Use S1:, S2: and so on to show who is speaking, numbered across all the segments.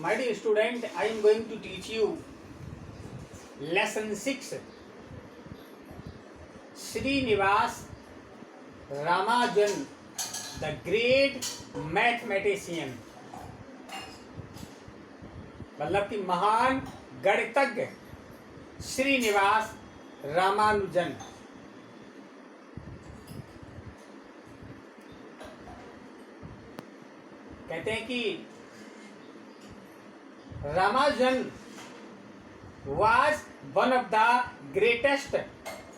S1: My dear student, I am going to teach you lesson 6, Srinivas Ramanujan, the great mathematician. मतलब कि महान गणितज्ञ श्रीनिवास रामानुजन। कहते हैं कि Ramanujan was one of the greatest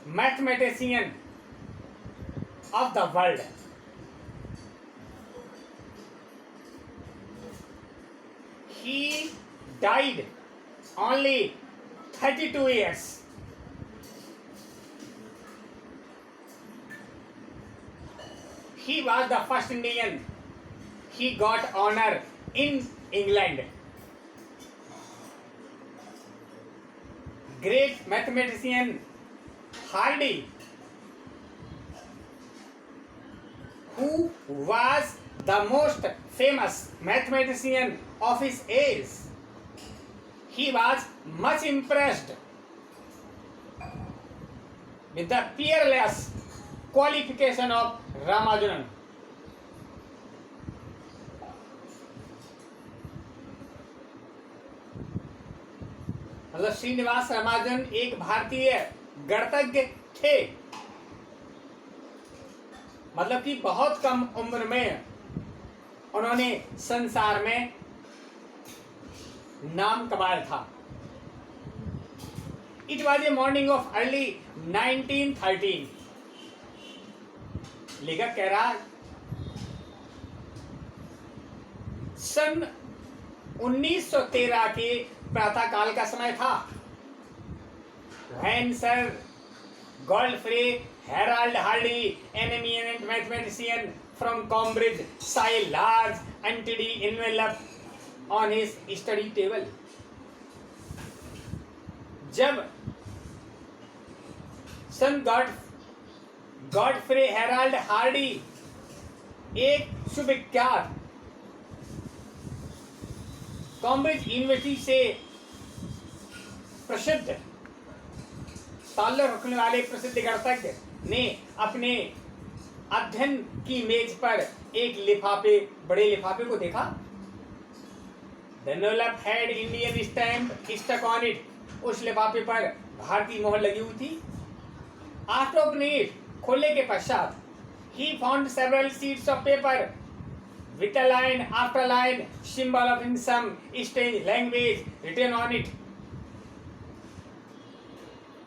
S1: mathematician of the world. He died only 32 years. He was the first Indian. He got honor in England. Great mathematician Hardy, who was the most famous mathematician of his age, he was much impressed with the peerless qualification of Ramanujan. मतलब श्रीनिवास रामानुजन एक भारतीय गणितज्ञ थे। मतलब कि बहुत कम उम्र में उन्होंने संसार में नाम कमाया था। It was a morning of early 1913। लेखक कह रहा सन 1913 के प्रातः काल का समय था। When Sir Godfrey Harold Hardy, an eminent mathematician from Cambridge, saw a large entity envelope on his study table. जब सन गॉडफ्रे हेराल्ड हार्डी, एक सुविख्यात कैम्ब्रिज यूनिवर्सिटी से प्रसिद्ध ताल्लुक रखने वाले प्रसिद्ध गणितज्ञ ने अपने अध्ययन की मेज पर एक बड़े लिफाफे को देखा। The envelope had Indian stamp stuck on it. उस लिफाफे पर भारतीय मोहर लगी हुई थी। After opening it, खोलने के पश्चात, he found several sheets of paper with a line after line symbol of in some strange language written on it.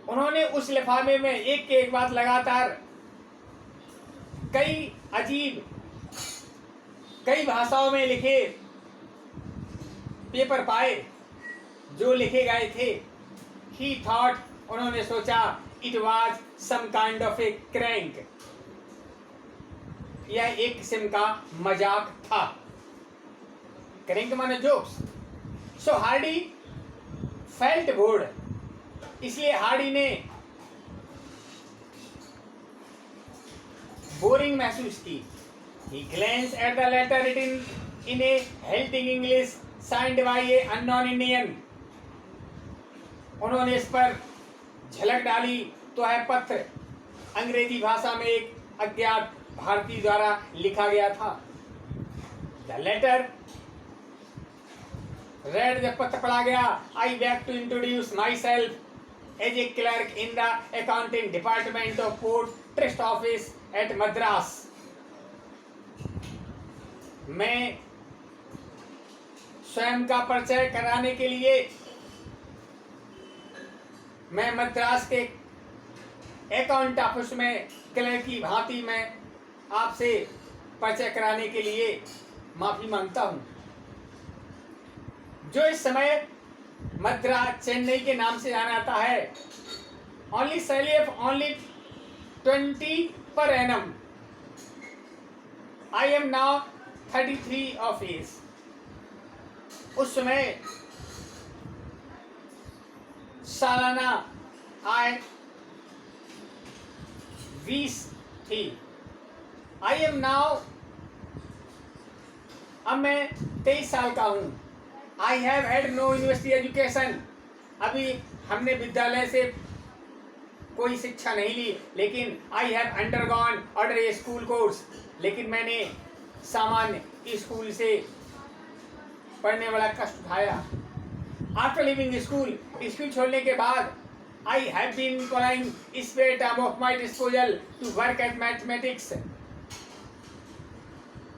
S1: उन्होंने उस लिफाफे में एक के एक बाद लगातार कई भाषाओं में लिखे पेपर पाए जो लिखे गए थे। He thought, उन्होंने सोचा, it was some kind of a crank. यह एक किस्म का मजाक था। क्रैंक माने jokes. So Hardy felt bored. इसलिए हार्डी ने बोरिंग महसूस की। He glanced at the letter written in a halting English signed by a unknown Indian. उन्होंने इस पर झलक डाली तो है पत्र अंग्रेजी भाषा में एक अज्ञात भारतीय द्वारा लिखा गया था। The letter read, जब पत्र पढ़ा गया, I beg to introduce myself as a clerk in the accounting department of Port Trust Office at Madras. मैं स्वयं का परिचय कराने के लिए मैं मद्रास के अकाउंट ऑफिस में क्लर्क की भांति मैं आपसे परिचय कराने के लिए माफी मांगता हूं। जो इस समय मद्रास चेन्नई के नाम से जाना जाता है। Only salary of only 20 per annum. I am now 33 of age. उस समय सालाना आय 20 थी। I am now, अब मैं 23 साल का हूं। I have had no university education, अभी हमने विद्यालय से कोई शिक्षा नहीं ली, लेकिन I have undergone order school course, लेकिन मैंने सामान्य स्कूल से पढ़ने वाला कष्ट उठाया। आफ्टर लिविंग स्कूल, स्कूल छोड़ने के बाद I have been employing spare time of my disposal to work at mathematics,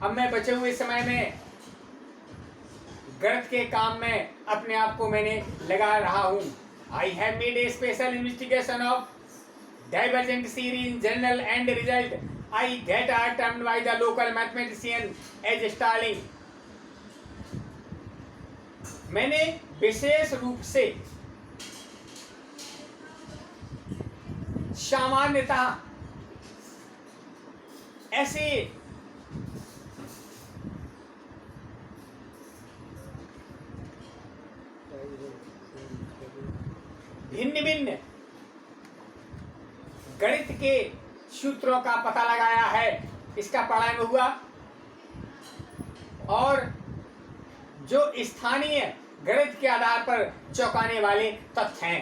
S1: अब मैं बचे हुए समय में गणित के काम में अपने आप को मैंने लगा रहा हूँ। I have made a special investigation of divergent series in journal and result I get are termed by the local mathematician as Starling, मैंने विशेष रूप से सामान्यतः ऐसे भिन्न भिन्न गणित के सूत्रों का पता लगाया है, इसका पढ़ाई हुआ, और जो स्थानीय गणित के आधार पर चौंकाने वाले तथ्य हैं